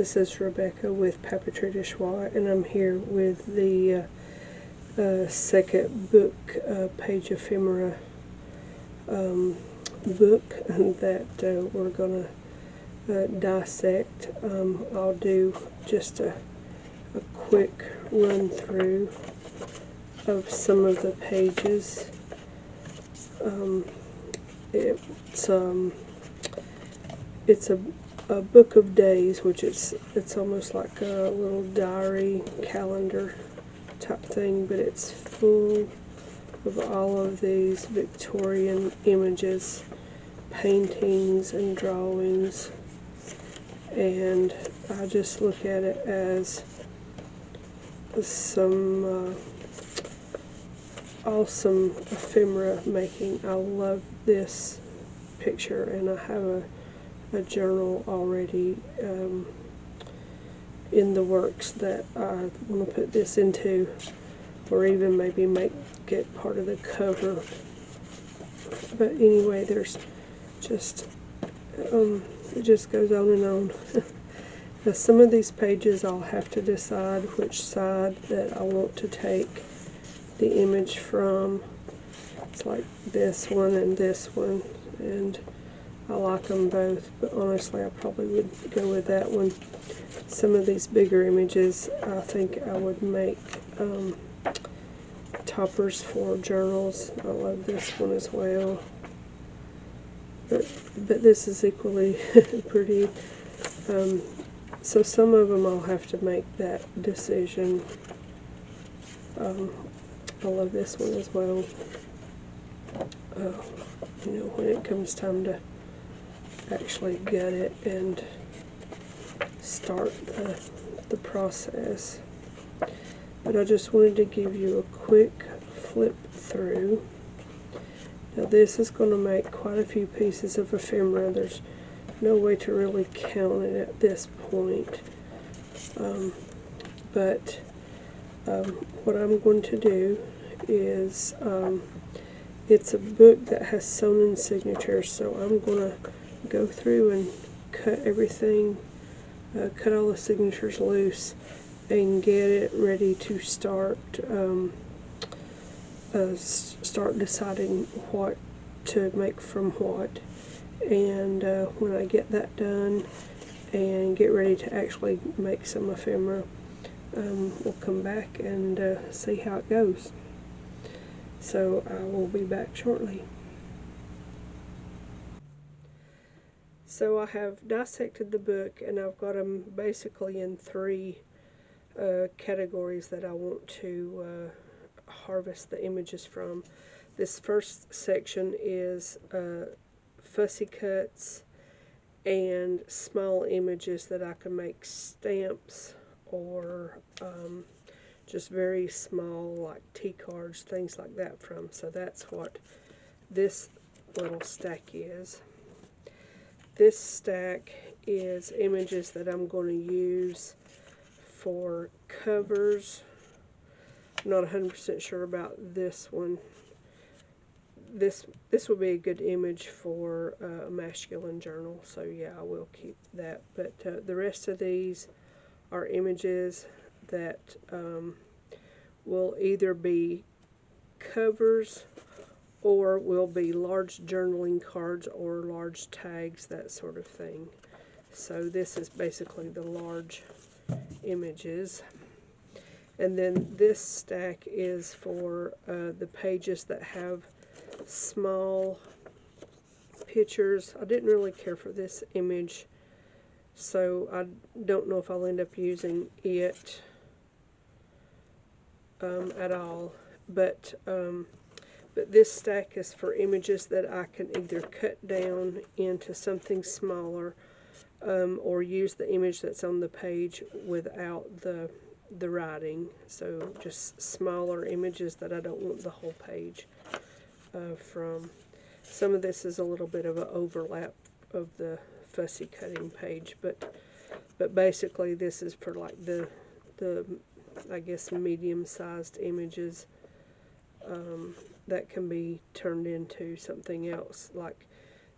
this is Rebecca with Papeterie de Choix, and I'm here with the second book, page ephemera book that we're going to dissect. I'll do just a quick run through of some of the pages. It's a book of days, which it's almost like a little diary calendar type thing, but it's full of all of these Victorian images, paintings and drawings, and I just look at it as some awesome ephemera making. I love this picture, and I have a journal already in the works that I want to put this into, or even maybe make it part of the cover. But anyway, there's just it just goes on and on. Now, some of these pages I'll have to decide which side that I want to take the image from. It's like this one and this one, and I like them both, but honestly I probably would go with that one. Some of these bigger images I think I would make toppers for journals. I love this one as well, but this is equally pretty. So some of them I'll have to make that decision. I love this one as well. You know, when it comes time to actually gut it and start the process. But I just wanted to give you a quick flip through. Now this is going to make quite a few pieces of ephemera. There's no way to really count it at this point. But what I'm going to do is, it's a book that has sewn-in signatures, so I'm going to go through and cut everything, cut all the signatures loose, and get it ready to start deciding what to make from what. And when I get that done and get ready to actually make some ephemera, we'll come back and see how it goes. So I will be back shortly. So I have dissected the book, and I've got them basically in three categories that I want to harvest the images from. This first section is fussy cuts and small images that I can make stamps or just very small, like tea cards, things like that from. So that's what this little stack is. This stack is images that I'm going to use for covers. I'm not 100% sure about this one. This would be a good image for a masculine journal, so yeah, I will keep that. But the rest of these are images that will either be covers or will be large journaling cards or large tags, that sort of thing. So this is basically the large images. And then this stack is for the pages that have small pictures. I didn't really care for this image, so I don't know if I'll end up using it at all. But this stack is for images that I can either cut down into something smaller or use the image that's on the page without the writing. So just smaller images that I don't want the whole page from. Some of this is a little bit of an overlap of the fussy cutting page, but basically this is for like the I guess medium-sized images that can be turned into something else, like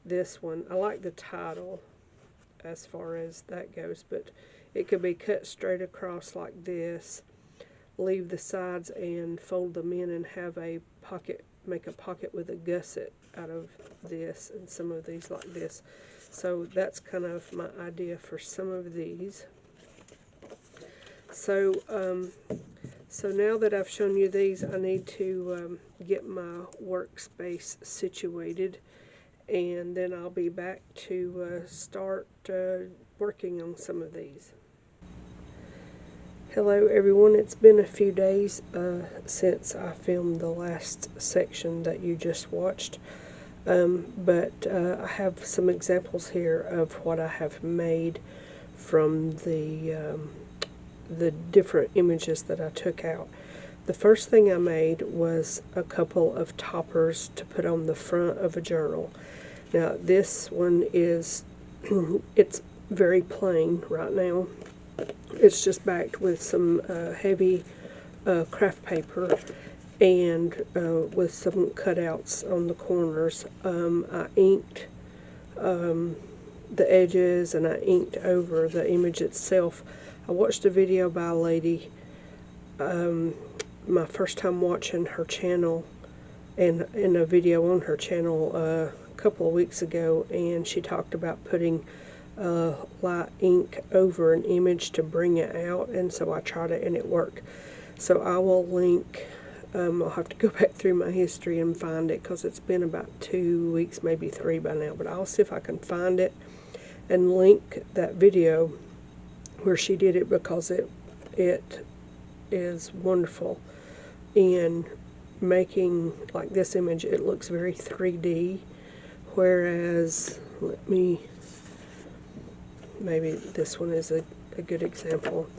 this one. I like the title as far as that goes, but It could be cut straight across like this, leave the sides and fold them in and have a pocket, make a pocket with a gusset out of this, and some of these like this. So that's kind of my idea for some of these. So so now that I've shown you these, I need to get my workspace situated, and then I'll be back to start working on some of these. Hello everyone, it's been a few days since I filmed the last section that you just watched, but I have some examples here of what I have made from the different images that I took out. The first thing I made was a couple of toppers to put on the front of a journal. Now this one is, it's very plain right now. It's just backed with some heavy craft paper and with some cutouts on the corners. I inked the edges and I inked over the image itself. I watched a video by a lady, my first time watching her channel, and in a video on her channel a couple of weeks ago, and she talked about putting light ink over an image to bring it out, and so I tried it and it worked. So I will link, I'll have to go back through my history and find it because it's been about 2 weeks, maybe 3 by now, but I'll see if I can find it and link that video where she did it, because it is wonderful in making like this image. It looks very 3D, whereas maybe this one is a good example.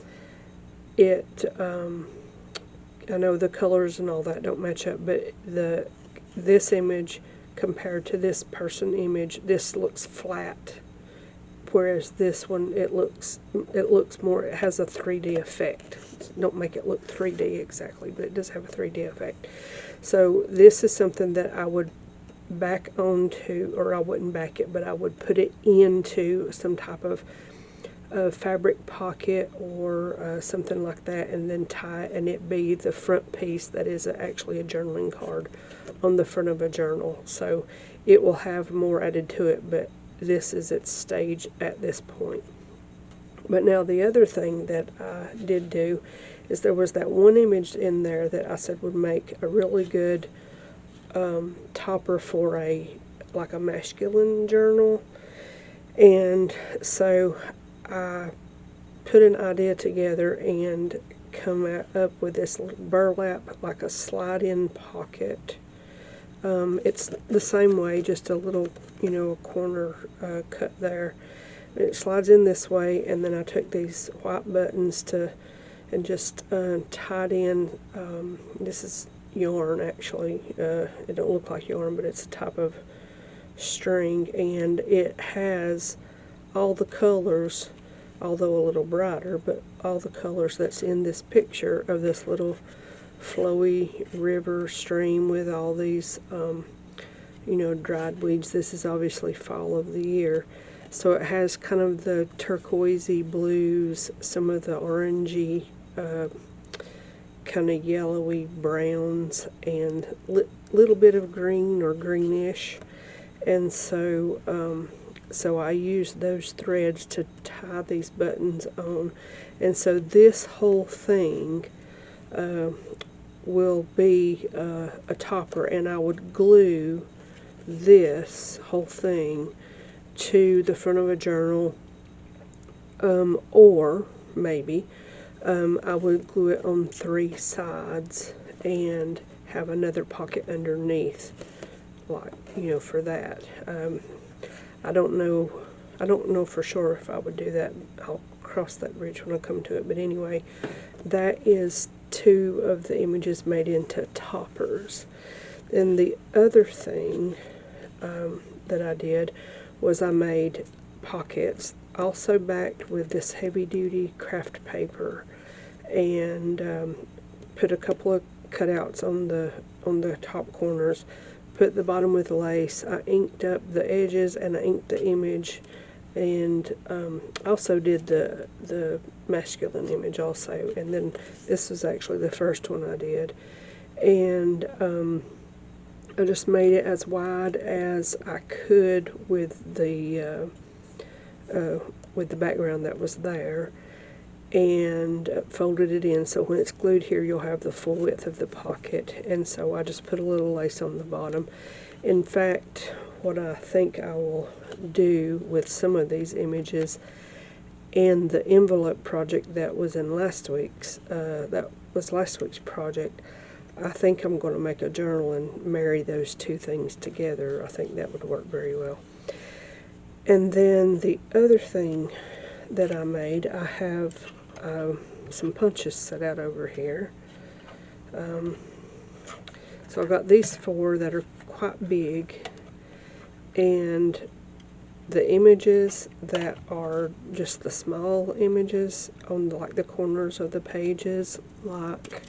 I know the colors and all that don't match up, but this image compared to this person image, this looks flat, whereas this one, it looks more, it has a 3D effect. Don't make it look 3D exactly, but it does have a 3D effect. So this is something that I would back onto, or I wouldn't back it, but I would put it into some type of fabric pocket or something like that, and then tie it, and it be the front piece that is actually a journaling card on the front of a journal. So it will have more added to it, but this is its stage at this point. But now the other thing that I did do is there was that one image in there that I said would make a really good topper for like a masculine journal. And so I put an idea together and come up with this little burlap, like a slide-in pocket. It's the same way, just a little, a corner cut there. It slides in this way, and then I took these white buttons and just tied in. This is yarn, actually. It don't look like yarn, but it's a type of string, and it has all the colors, although a little brighter, but all the colors that's in this picture of this little flowy river stream with all these dried weeds. This is obviously fall of the year, so it has kind of the turquoisey blues, some of the orangey kind of yellowy browns, and little bit of green or greenish. And so so I used those threads to tie these buttons on, and so this whole thing will be a topper, and I would glue this whole thing to the front of a journal, or maybe I would glue it on 3 sides and have another pocket underneath, like, for that. I don't know for sure if I would do that. I'll cross that bridge when I come to it. But anyway, that is 2 of the images made into toppers. And the other thing that I did was I made pockets, also backed with this heavy-duty craft paper, and put a couple of cutouts on the top corners. Put the bottom with lace. I inked up the edges and I inked the image and also did the masculine image also, and then this was actually the first one I did, and I just made it as wide as I could with the background that was there, and folded it in so when it's glued here you'll have the full width of the pocket. And so I just put a little lace on the bottom. In fact, what I think I will do with some of these images and the envelope project that was in last week's project, I think I'm going to make a journal and marry those two things together. I think that would work very well. And then the other thing that I made, I have some punches set out over here. So I've got these four that are quite big, and the images that are just the small images on like the corners of the pages, like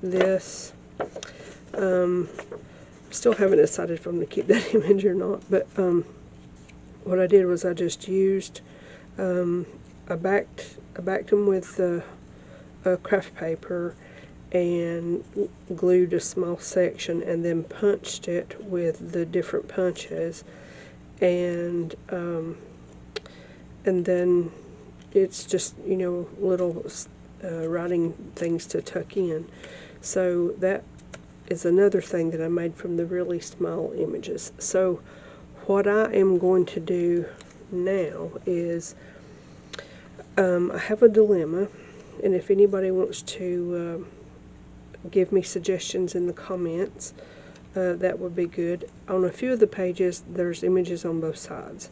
this. Still haven't decided if I'm going to keep that image or not, but what I did was I just used, I backed them with craft paper and glued a small section and then punched it with the different punches, and then it's just, you know, little writing things to tuck in. So that is another thing that I made from the really small images. So what I am going to do now is I have a dilemma, and if anybody wants to give me suggestions in the comments, that would be good. On a few of the pages there's images on both sides,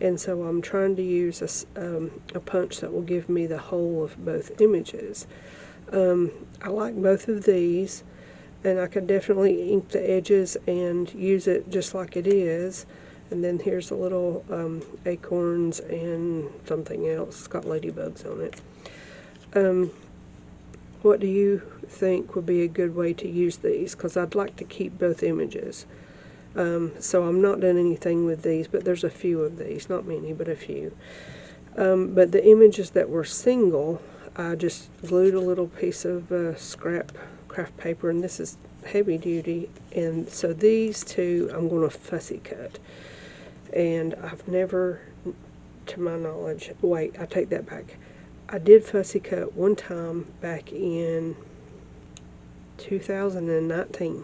and so I'm trying to use a punch that will give me the whole of both images. I like both of these, and I could definitely ink the edges and use it just like it is. And then here's a little acorns and something else. It's got ladybugs on it. What do you think would be a good way to use these? Because I'd like to keep both images. So I'm not doing anything with these, but there's a few of these. Not many, but a few. But the images that were single, I just glued a little piece of scrap craft paper, and this is heavy duty. And so these two I'm going to fussy cut. And I've never, to my knowledge, wait, I take that back. I did fussy cut one time back in 2019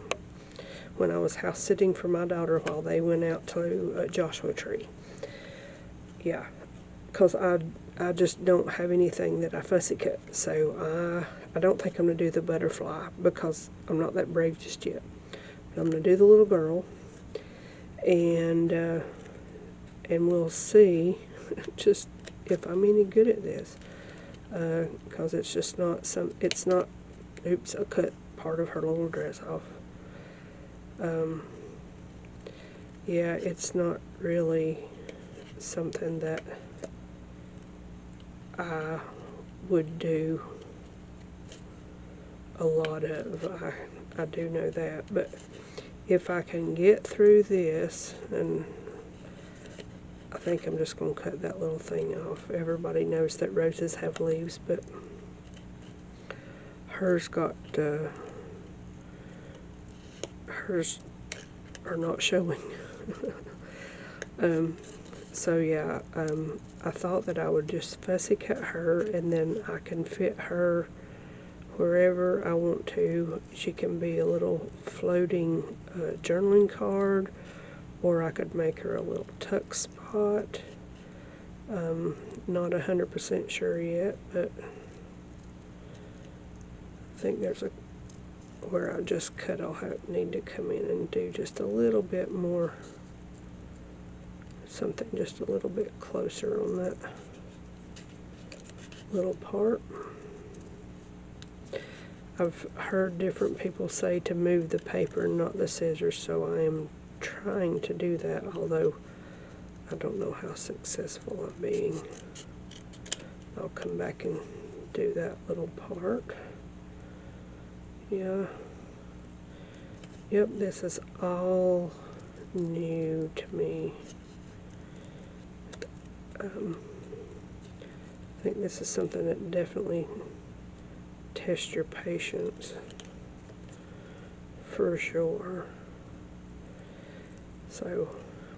when I was house sitting for my daughter while they went out to Joshua Tree. Yeah, because I just don't have anything that I fussy cut. So I don't think I'm going to do the butterfly because I'm not that brave just yet. But I'm going to do the little girl, and we'll see just if I'm any good at this, because it's just not oops, I cut part of her little dress off. Yeah, it's not really something that I would do a lot of. I do know that, but if I can get through this, and I think I'm just going to cut that little thing off. Everybody knows that roses have leaves, but hers are not showing. So yeah, I thought that I would just fussy cut her, and then I can fit her wherever I want to. She can be a little floating journaling card, or I could make her a little tuck spot. Not 100% sure yet, but I think there's where I just cut. I'll need to come in and do just a little bit more, something just a little bit closer on that little part. I've heard different people say to move the paper and not the scissors, so I am trying to do that, although I don't know how successful I'm being. I'll come back and do that little part. Yeah. Yep, this is all new to me. I think this is something that definitely tests your patience for sure. So,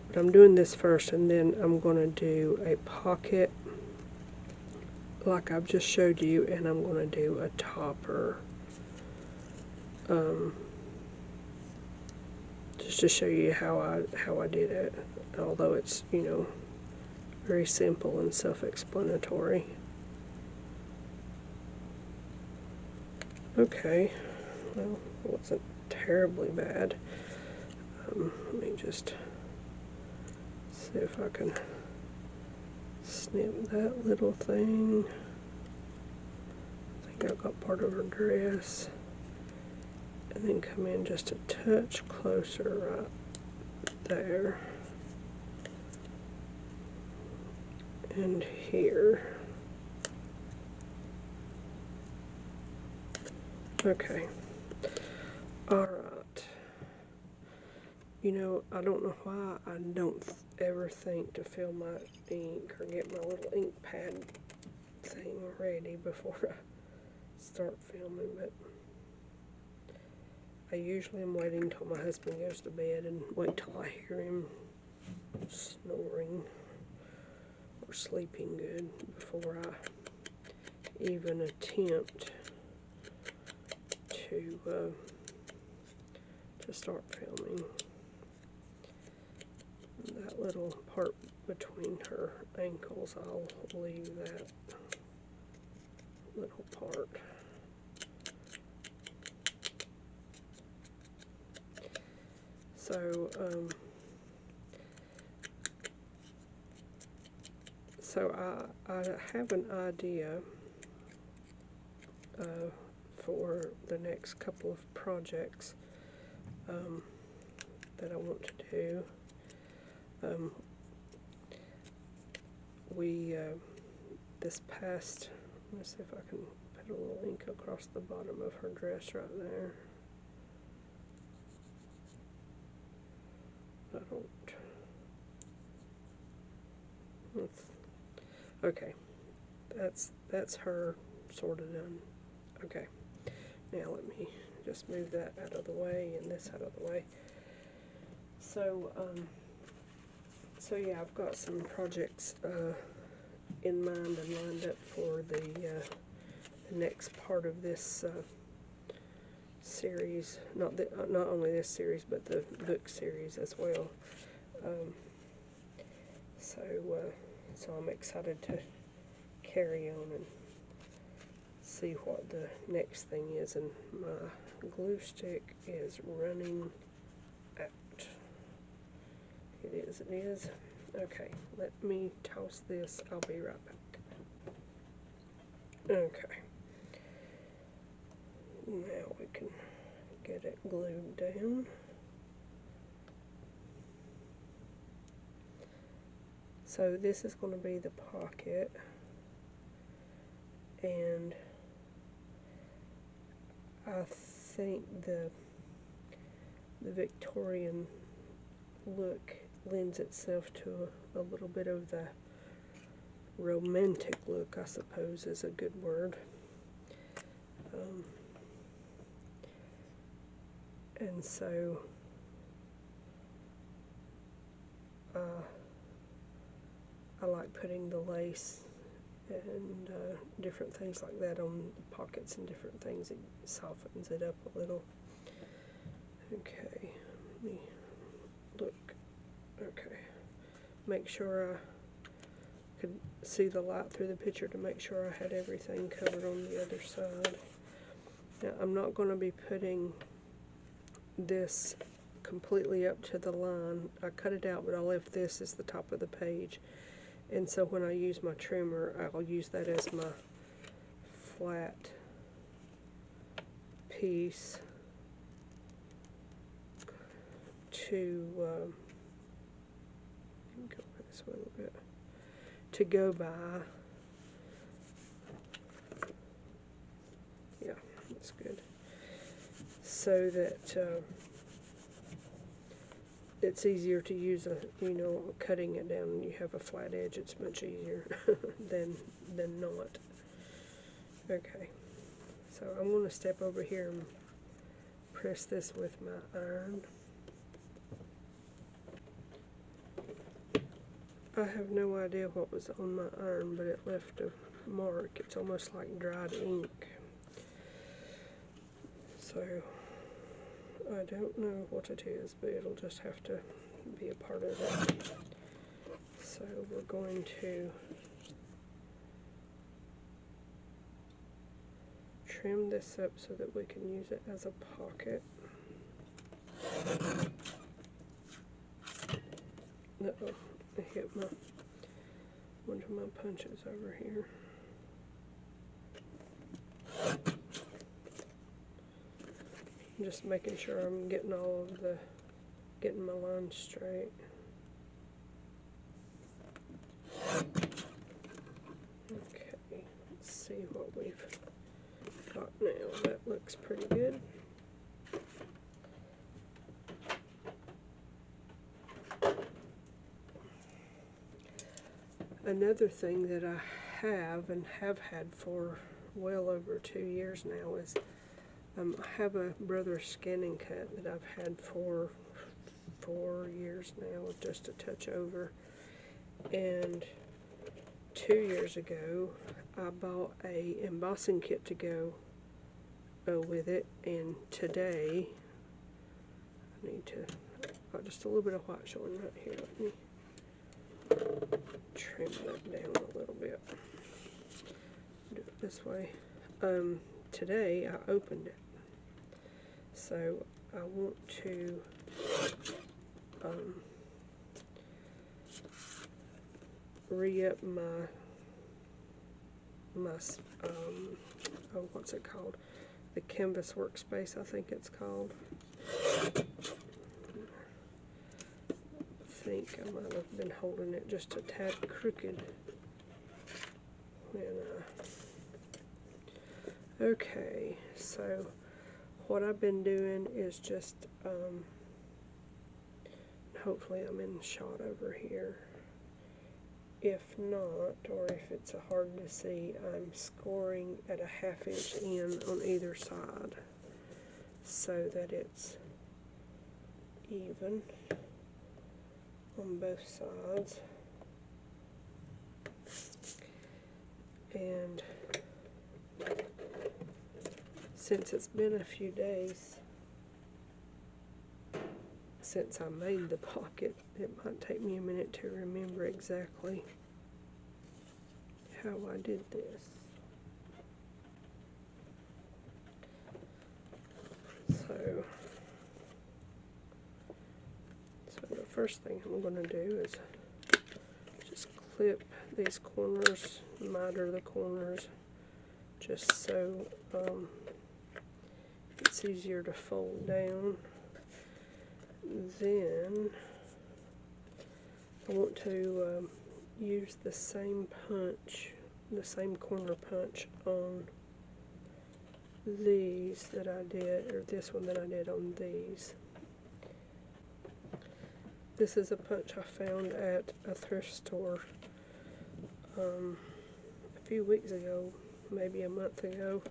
but I'm doing this first, and then I'm going to do a pocket like I've just showed you, and I'm going to do a topper. Just to show you how I did it, although it's, you know, very simple and self-explanatory. Okay, well, it wasn't terribly bad. Let me just see if I can snip that little thing. I think I got part of her dress. And then come in just a touch closer right there. And here. Okay. Alright. You know, I don't know why I don't ever think to fill my ink or get my little ink pad thing ready before I start filming, but I usually am waiting till my husband goes to bed and wait till I hear him snoring or sleeping good before I even attempt to start filming. That little part between her ankles, I'll leave that little part. So, I have an idea for the next couple of projects that I want to do. This past, let me see if I can put a little ink across the bottom of her dress right there. I don't. Okay, that's her sort of done. Okay, now let me just move that out of the way and this out of the way. So, so yeah, I've got some projects in mind and lined up for the next part of this series. Not only this series, but the book series as well. So I'm excited to carry on and see what the next thing is. And my glue stick is running out. It is. Okay, let me toss this. I'll be right back. Okay. Now we can get it glued down. So this is going to be the pocket, and I think the Victorian look lends itself to a little bit of the romantic look, I suppose is a good word. And so I like putting the lace and different things like that on the pockets and different things. It softens it up a little. Okay, let me look. Okay, make sure I could see the light through the picture to make sure I had everything covered on the other side. Now, I'm not going to be putting this completely up to the line. I cut it out, but I left this as the top of the page. And so when I use my trimmer, I'll use that as my flat piece to go this way a little bit, to go by. Yeah, that's good. So that it's easier to use cutting it down and you have a flat edge. It's much easier than not. Okay, so I'm going to step over here and press this with my iron. I have no idea what was on my iron, but it left a mark. It's almost like dried ink. So I don't know what it is, but it'll just have to be a part of it. So we're going to trim this up so that we can use it as a pocket. Uh-oh, I hit one of my punches over here. I'm just making sure I'm getting getting my lines straight. Okay, let's see what we've got now. That looks pretty good. Another thing that I have had for well over 2 years now is I have a Brother Scanning Cut that I've had for 4 years now, just a touch over. And 2 years ago, I bought a embossing kit to go with it, and today I need to got just a little bit of white showing right here. Let me trim that down a little bit. Do it this way. Today I opened it, so I want to re-up my oh, what's it called? The canvas workspace, I think it's called. I think I might have been holding it just a tad crooked. Okay, so what I've been doing is just, hopefully I'm in shot over here. If not, or if it's hard to see, I'm scoring at a 1/2 inch in on either side so that it's even on both sides. And since it's been a few days since I made the pocket, it might take me a minute to remember exactly how I did this. So the first thing I'm going to do is just clip these corners, miter the corners, just so it's easier to fold down. Then I want to use the same punch, the same corner punch on these that I did, or this one that I did on these. This is a punch I found at a thrift store a few weeks ago, maybe a month ago,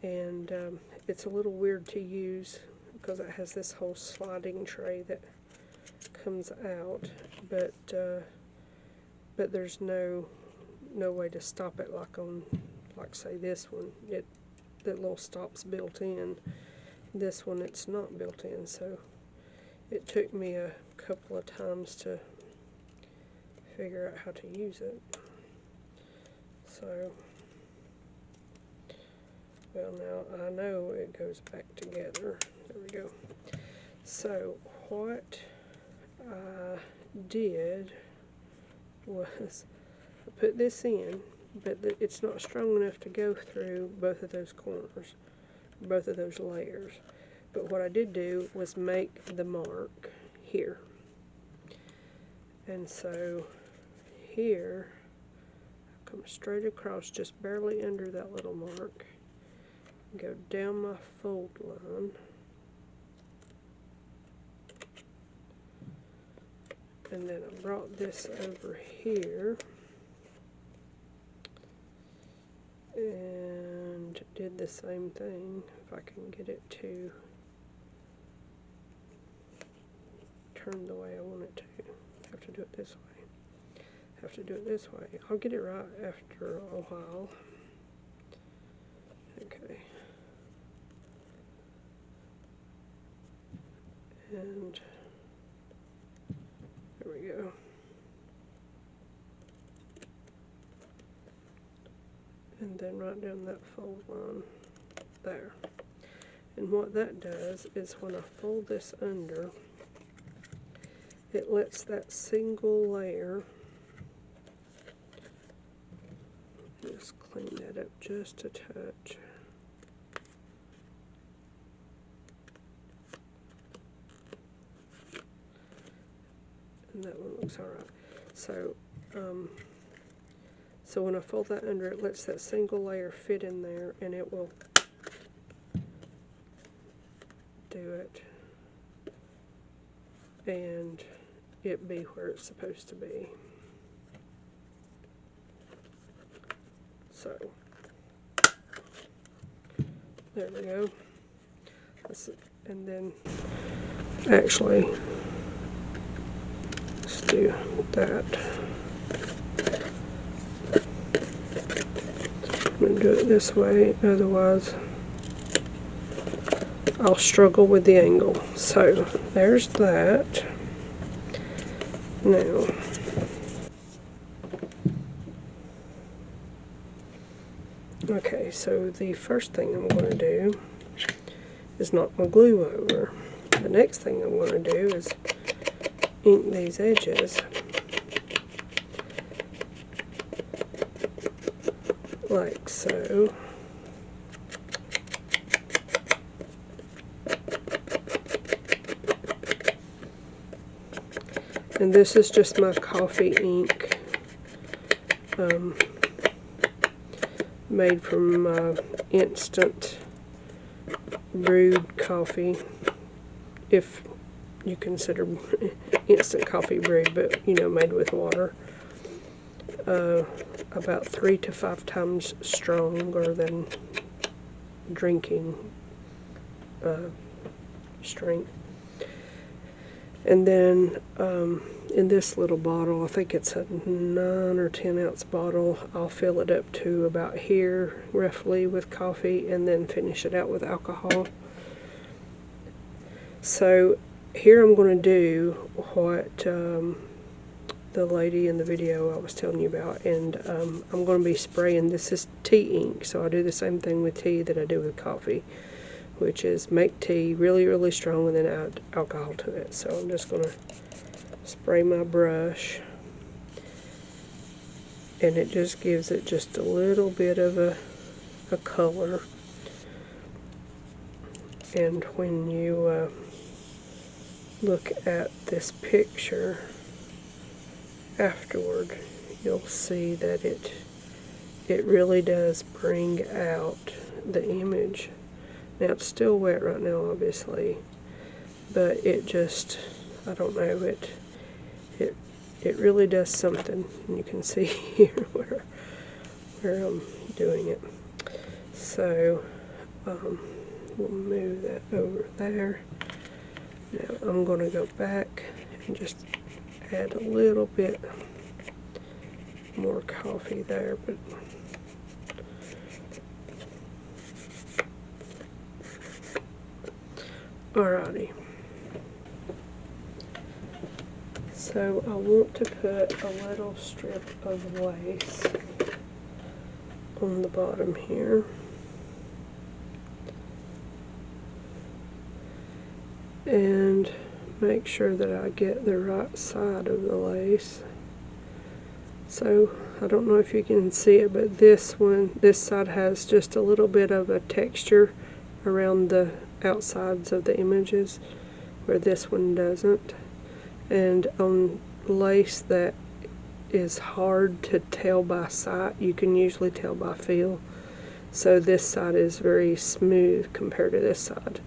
and it's a little weird to use because it has this whole sliding tray that comes out, but there's no way to stop it like say this one. The little stop's built in. This one, it's not built in, so it took me a couple of times to figure out how to use it. So, well, now I know it goes back together. There we go. So what I did was I put this in, but it's not strong enough to go through both of those corners, both of those layers. But what I did do was make the mark here. And so here, I come straight across, just barely under that little mark, go down my fold line, And then I brought this over here and did the same thing, if I can get it to turn the way I want it to. Have to do it this way. Have to do it this way. I'll get it right after a while. Okay. And there we go. And then right down that fold line there. And what that does is when I fold this under, it lets that single layer, just clean that up just a touch. And that one looks alright. So, so when I fold that under, it lets that single layer fit in there, and it will do it, and it be where it's supposed to be. So, there we go. And then, actually, let's do that. I'm going to do it this way, otherwise I'll struggle with the angle. So there's that. Now, okay, so the first thing I'm going to do is knock my glue over. The next thing I'm going to do is ink these edges like so. And this is just my coffee ink, made from instant brewed coffee, if you consider instant coffee brewed, but you know, made with water. About 3 to 5 times stronger than drinking strength. And then in this little bottle, I think it's a 9 or 10 ounce bottle, I'll fill it up to about here roughly with coffee, and then finish it out with alcohol. So here I'm going to do what the lady in the video I was telling you about, and I'm going to be spraying, this is tea ink, so I do the same thing with tea that I do with coffee, which is make tea really, really strong and then add alcohol to it. So I'm just going to spray my brush, and it just gives it just a little bit of a color. And when you look at this picture afterward, you'll see that it really does bring out the image. Now it's still wet right now, obviously, but it just, I don't know, it really does something. And you can see here where I'm doing it. So we'll move that over there. Now I'm going to go back and just add a little bit more coffee there, but alrighty. So I want to put a little strip of lace on the bottom here. And make sure that I get the right side of the lace. So I don't know if you can see it, but this side has just a little bit of a texture around the outsides of the images, where this one doesn't. And on lace that is hard to tell by sight, you can usually tell by feel. So this side is very smooth compared to this side.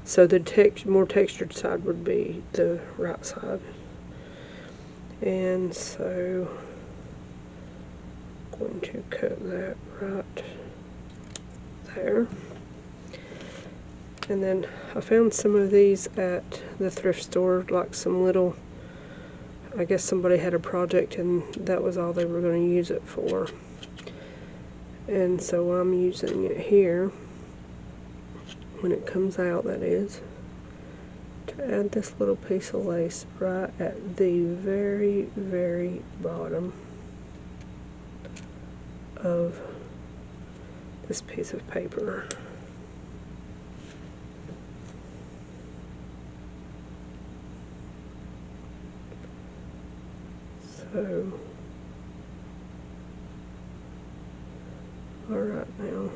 So the more textured side would be the right side. And so I'm going to cut that right there. And then I found some of these at the thrift store, like some little, I guess somebody had a project and that was all they were going to use it for. And so I'm using it here, when it comes out that is, to add this little piece of lace right at the very, very bottom of this piece of paper. So, all right now.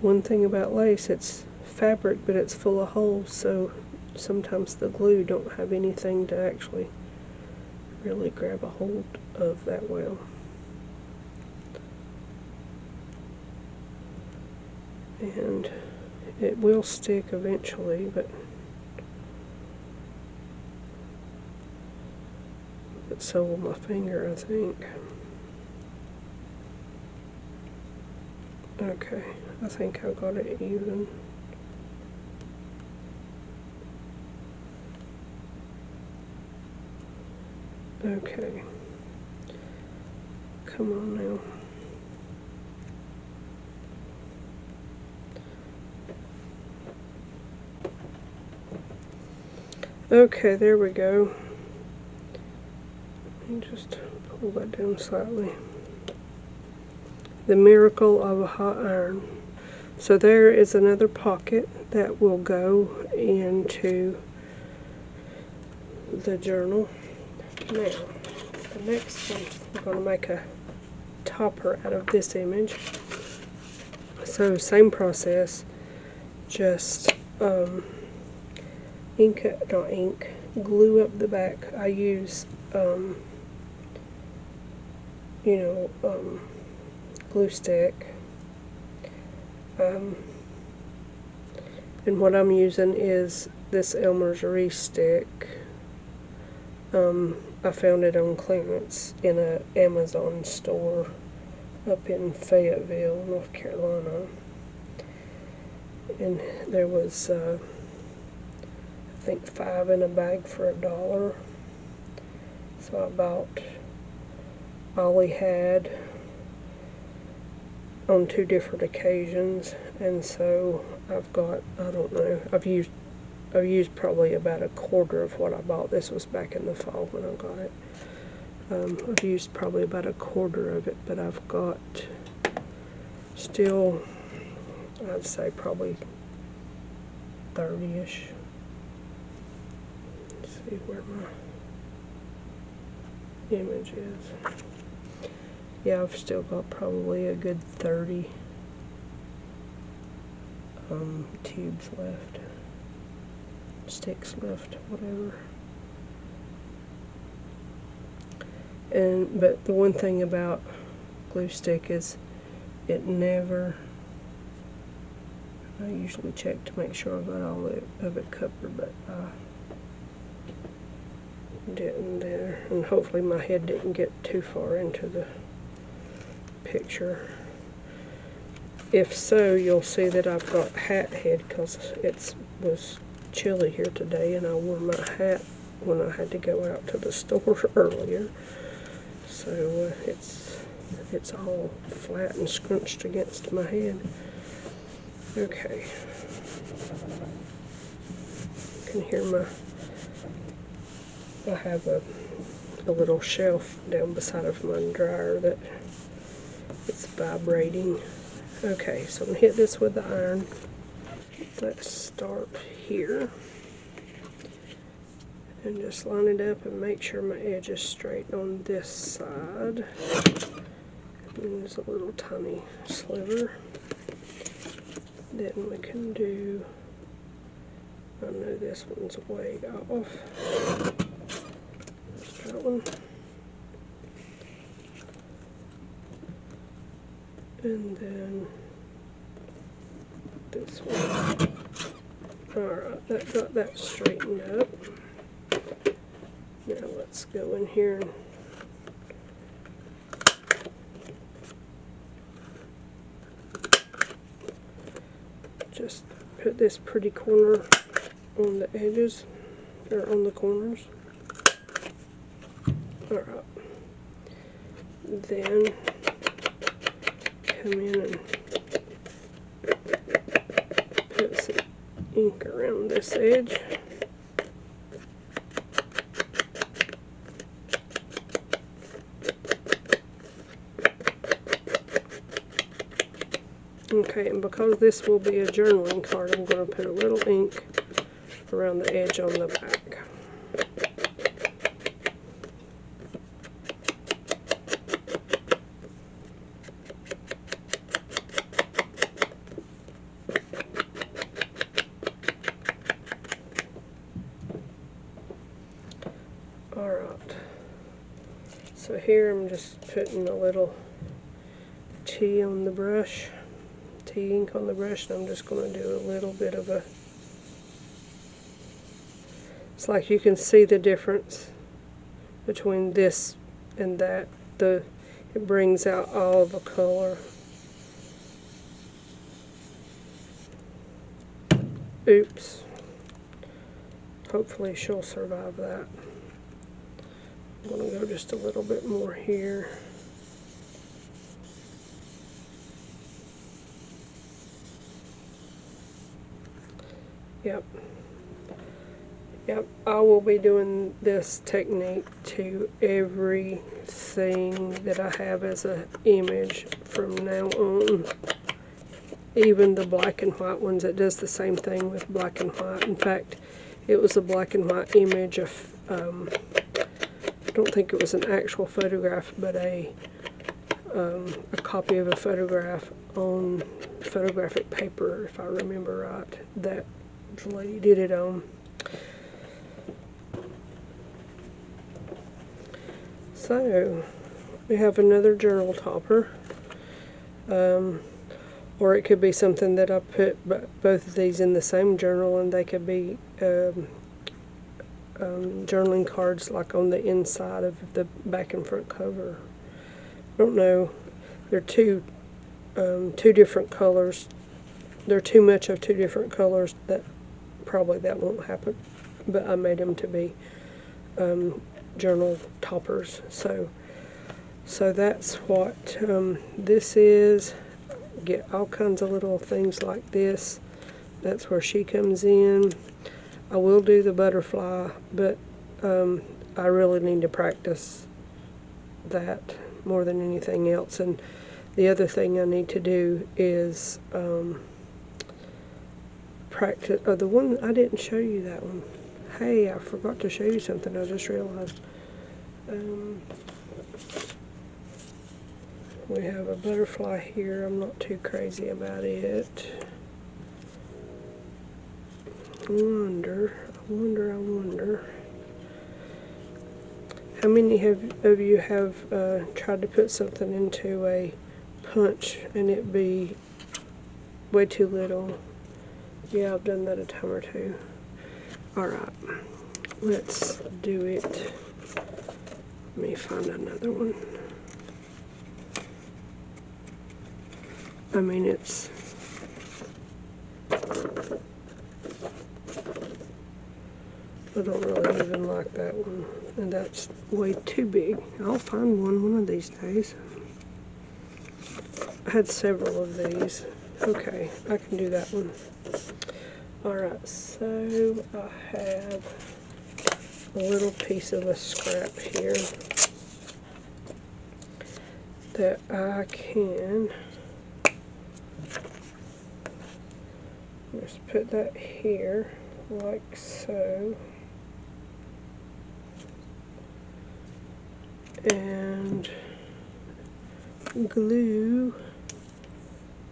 One thing about lace, it's fabric, but it's full of holes, so sometimes the glue don't have anything to actually really grab a hold of that well. And it will stick eventually, but so will my finger, I think. Okay, I think I got it even. Okay, come on now. Okay, there we go. Let me just pull that down slightly. The miracle of a hot iron. So there is another pocket that will go into the journal. Now, the next one, we're going to make a topper out of this image. So same process, just glue up the back. I use, glue stick. And what I'm using is this Elmer's Reese stick. I found it on clearance in an Amazon store up in Fayetteville, North Carolina. And there was, I think 5 in a bag for $1. So I bought all he had on 2 different occasions, and so I've got, I don't know, I've used probably about a quarter of what I bought. This was back in the fall when I got it. I've used probably about a quarter of it, but I've got still, I'd say probably 30-ish. Let's see where my image is. Yeah, I've still got probably a good 30 tubes left, sticks left, whatever. But the one thing about glue stick is it never, I usually check to make sure I got all of it covered, but I didn't there. And hopefully my head didn't get too far into the picture. If so, you'll see that I've got hat head because it was chilly here today and I wore my hat when I had to go out to the store earlier. So it's all flat and scrunched against my head. Okay. You can hear I have a little shelf down beside of my dryer that it's vibrating. Okay, so I'm going to hit this with the iron. Let's start here. And just line it up and make sure my edge is straight on this side. And there's a little tiny sliver. Then we can do, I know this one's way off. There's that one. And then this one. Alright, that got that straightened up. Now let's go in here and just put this pretty corner on the edges, or on the corners. Alright. Then come in and put some ink around this edge. Okay, and because this will be a journaling card, I'm going to put a little ink around the edge on the back. Alright, so here I'm just putting a little tea on the brush, tea ink on the brush, and I'm just going to do a little bit of a, it's like you can see the difference between this and that. It brings out all the color. Oops. Hopefully she'll survive that. I'm going to go just a little bit more here. Yep. Yep, I will be doing this technique to everything that I have as an image from now on. Even the black and white ones, it does the same thing with black and white. In fact, it was a black and white image of, I don't think it was an actual photograph, but a copy of a photograph on photographic paper, if I remember right, that the lady did it on. So, we have another journal topper, or it could be something that I put both of these in the same journal, and they could be journaling cards like on the inside of the back and front cover. I don't know, they're two different colors. They're too much of two different colors that probably that won't happen, but I made them to be journal toppers. So that's what this is. Get all kinds of little things like this. That's where she comes in. I will do the butterfly, but I really need to practice that more than anything else. And the other thing I need to do is practice. Oh, the one I didn't show you, that one. Hey, I forgot to show you something. I just realized. We have a butterfly here. I'm not too crazy about it. I wonder. How many of you have tried to put something into a punch and it be way too little? Yeah, I've done that a time or two. Alright, let's do it. Let me find another one. I mean, it's... I don't really even like that one, and that's way too big. I'll find one of these days. I had several of these. Okay, I can do that one. Alright, so I have a little piece of a scrap here that I can just put that here like so, and glue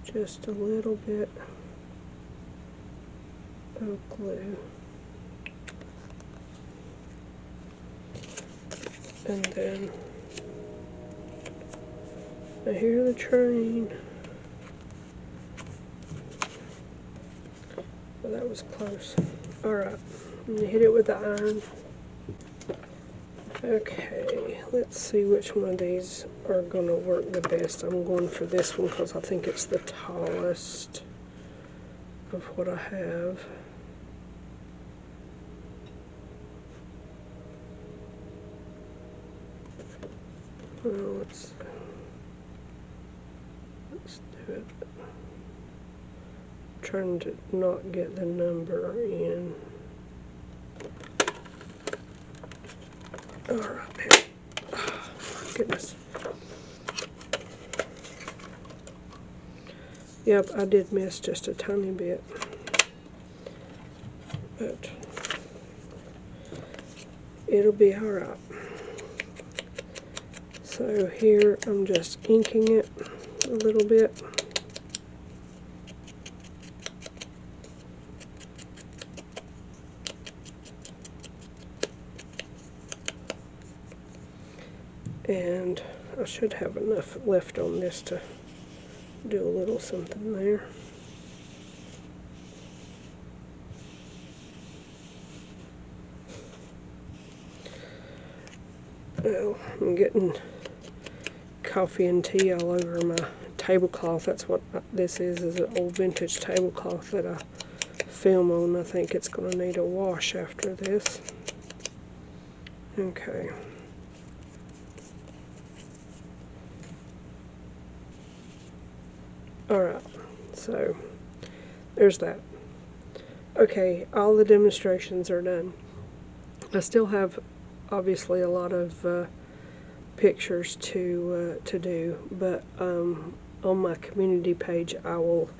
just a little bit of glue, and then I hear the train. Oh, that was close. Alright, hit it with the iron. Okay, let's see which one of these are going to work the best. I'm going for this one because I think it's the tallest of what I have. Well, let's do it. I'm trying to not get the number in. Alright, man. Oh, my goodness. Yep, I did miss just a tiny bit. But it'll be alright. So here I'm just inking it a little bit. And I should have enough left on this to do a little something there. Well, I'm getting coffee and tea all over my tablecloth. That's what this is an old vintage tablecloth that I film on. I think it's going to need a wash after this. Okay. Alright, so there's that. Okay, all the demonstrations are done. I still have obviously a lot of pictures to do, but on my community page I will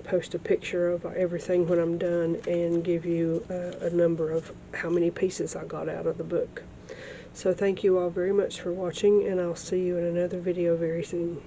post a picture of everything when I'm done and give you a number of how many pieces I got out of the book. So thank you all very much for watching, and I'll see you in another video very soon.